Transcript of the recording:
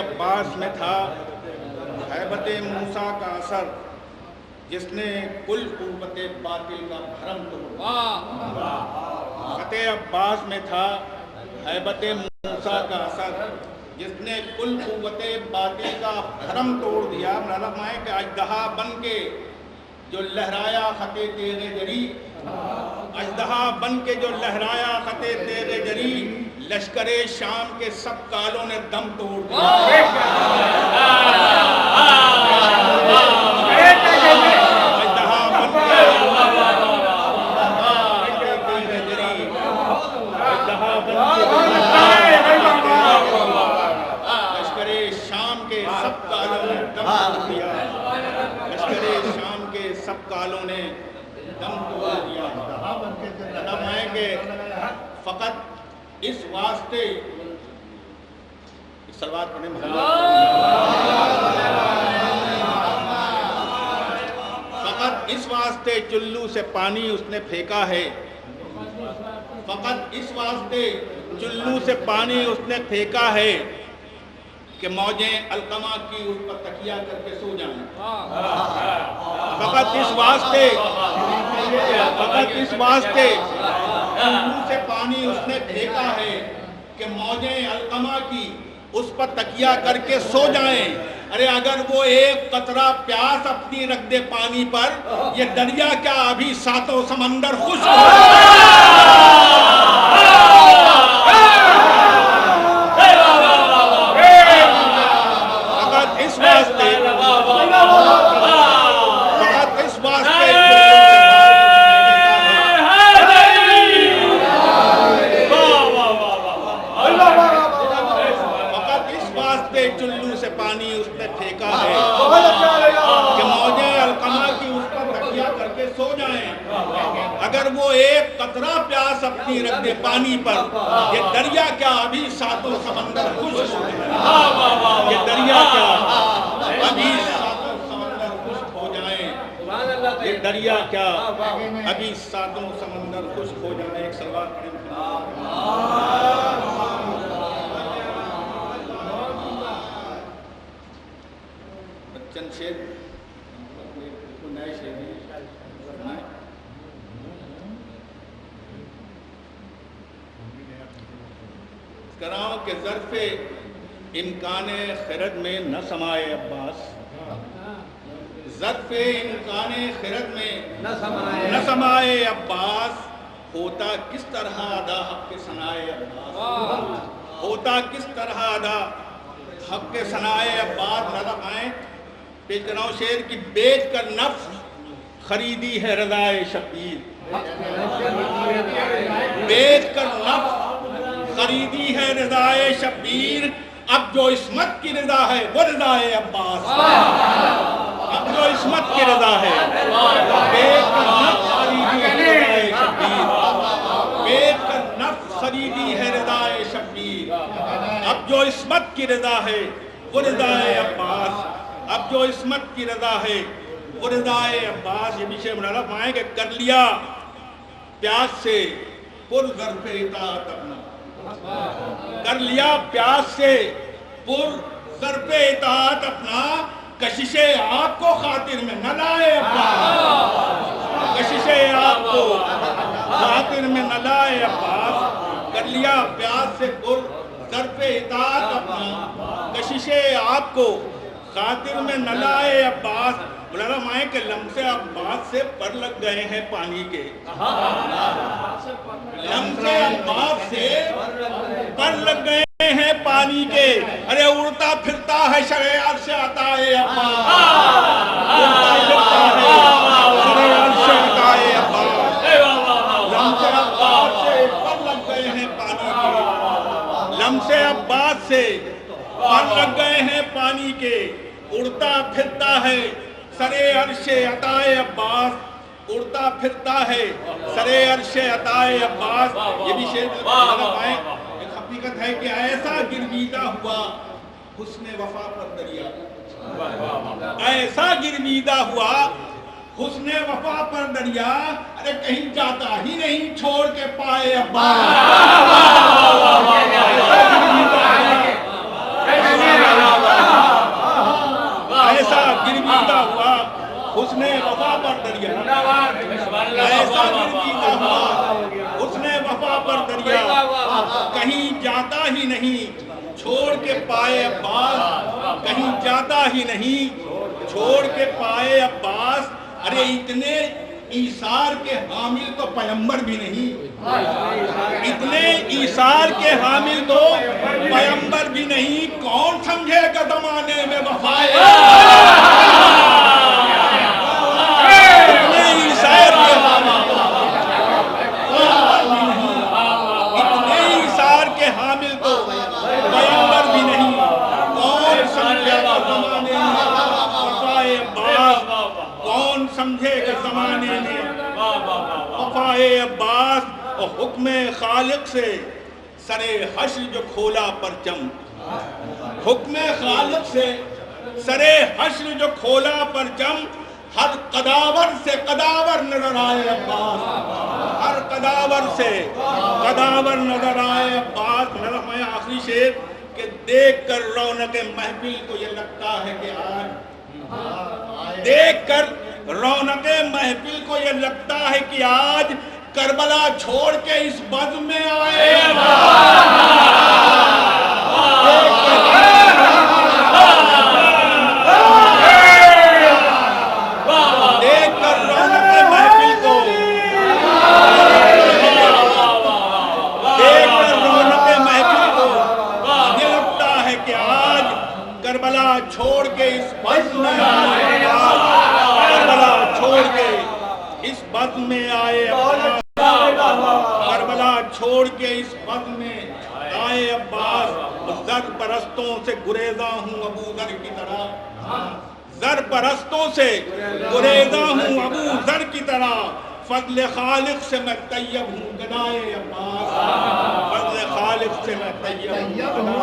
अब्बास में था हैबत मूसा का असर, जिसने कुल कुव्वते बातिल का भरम तोड़ा। खते अब्बास में था हैबत मूसा का असर, जिसने कुल कुव्वते बातिल का भरम तोड़ दिया। मरमाए के अजदहा बन के जो लहराया खते तेरे जरी, अजदहा बन के जो लहराया खते तेरे जरी, लश्करे शाम के सब कालों ने दम तोड़ दिया। अजदहा बन के लश्करे शाम के सब कालों ने दम तोड़ दिया। लश्करे शाम के सब कालों ने दम तोड़ दिया। फकत इस वास्ते सलवात पढ़ने फकत इस वास्ते चुल्लू से पानी उसने फेंका है। फकत इस वास्ते चुल्लू से पानी उसने फेंका है कि मौजें अलकमा की उस पर तकिया करके सो जाएं। फकत इस वास्ते चुल्लू से पानी उसने फेंका है कि मौजें अलकमा की उस पर तकिया करके सो जाएं। अरे अगर वो एक कतरा प्यास अपनी रख दे पानी पर, ये दरिया क्या अभी सातों समंदर खुश हो। फकत इस वास्ते चुल्लू से पानी उसने फेंका है कि मौजें अलकमा की उस पर तकिया करके सो जाएं। अगर वो एक कतरा प्यास अपनी रख दे पानी पर, ये दरिया क्या अभी सातों समंदर खुश हो। ये दरिया क्या अभी सातों समंदर खुश हो जाएं। ये दरिया क्या अभी सातों समंदर खुश हो जाएं। एक सलवात पढ़ें। चंद शेर नए शेर कराओ के ज़र्फ़े इम्काने खिरत में न समाए अब्बास। ज़र्फ़े इम्काने खिरत में न समाए अब्बास। होता किस तरह अदा हक़ के सनाए अब्बास। होता किस तरह अदा हक़ के सनाए अब्बास। नज़र आए पेश कर रहा हूं शेर की। बेच कर नफ्स खरीदी है रज़ाए शबीर। बेच कर नफ्स खरीदी है रज़ाए शबीर। अब जो इस्मत की रज़ा है वो रज़ाए अब्बास। अब जो इस्मत की रज़ा है, बेच कर नफ्स खरीदी है रज़ाए शबीर। बेच कर नफ्स खरीदी है रज़ाए शबीर। अब जो इस्मत की रज़ा है वो रज़ाए अब्बास। अब जो इस्मत की रज़ा है वो रज़ाए अब्बास। ये विषय बनाना पाए कि कर लिया प्यास से पुर ज़र्फ़े इताअत अपना। कर लिया प्यास से पुर ज़र्फ़े इताअत अपना। कशिशे आपको खातिर में न लाए अब्बास। कशिशे आपको खातिर में न लाए अब्बास। कर लिया प्यास से पुर ज़र्फ़े इताअत अपना। कशिशे आपको खातिर में न लाए अब्बास। बुलाना माए के लम्से अब्बास से पर लग गए हैं पानी के। लम्से अब्बास से पर लग गए हैं पानी के। अरे उड़ता फिरता है शरे अर्श अताए अब्बास। उड़ता फिरता है शरे अर्श अताए अब्बास। लम्से अब्बास से पर लग गए हैं पानी के। लम्से अब्बास से पर लग गए हैं पानी के। उड़ता फिरता है सरे अर्शे अताए अब्बास। उड़ता फिरता है सरे अर्शे अताए अब्बास। ये भी शेर पाए। एक हकीकत है कि ऐसा गिरवीदा हुआ हुस्ने वफा पर दरिया, ऐसा गिरवीदा हुआ हुस्ने वफा पर दरिया, अरे कहीं जाता ही नहीं छोड़ के पाए अब्बास। ऐसा गिरवीदा हुआ हुस्ने वफा पर दरिया, ऐसा गिरवीदा हुआ हुस्ने वफा पर दरिया, कहीं जाता ही नहीं छोड़ के पाए अब्बास, कहीं जाता ही नहीं छोड़ के पाए अब्बास। अरे इतने ईसार के हामिल तो पैगंबर भी नहीं, इतने ईसार के हामिल तो पैगंबर भी नहीं, कौन समझेगा जमाने में वफाए। इतने ईसार के हामिल, इतने ईसार के हामिल तो पैगंबर भी नहीं, कौन समझेगा जमाने में वफाए अब्बास, कौन समझेगा जमाने में वफाए अब्बास। और हुक्म खालिक से सरे हश्र जो खोला परचम, हुक्म खालिक से सरे हश्र जो खोला परचम, हर कदावर से कदावर नजर आए अब्बास, हर कदावर से कदावर नजर आए अब्बास। मेरा मैं आखिरी शेर कि देख कर रौनक महफिल को ये लगता है कि आज, देख कर रौनक महफिल को ये लगता है कि आज करबला छोड़ के इस बज़्म में आए। देख कर रौनक महफिल को, देख कर रौनक महफिल को ये लगता है कि आज करबला छोड़ के इस बज़्म में आए, करबला छोड़ के इस बज़्म में आए, करबला छोड़ के इस बज़्म में आए अब्बास। ज़र परस्तों से गुरेज़ा हूँ अबू ज़र की तरह, ज़र परस्तों से गुरेज़ा हूँ अबू ज़र की तरह, फज़ल खालिक से मैं तैयब हूँ गदाए अब्बास, फज़ल खालिक से मैं तैयब हूँ।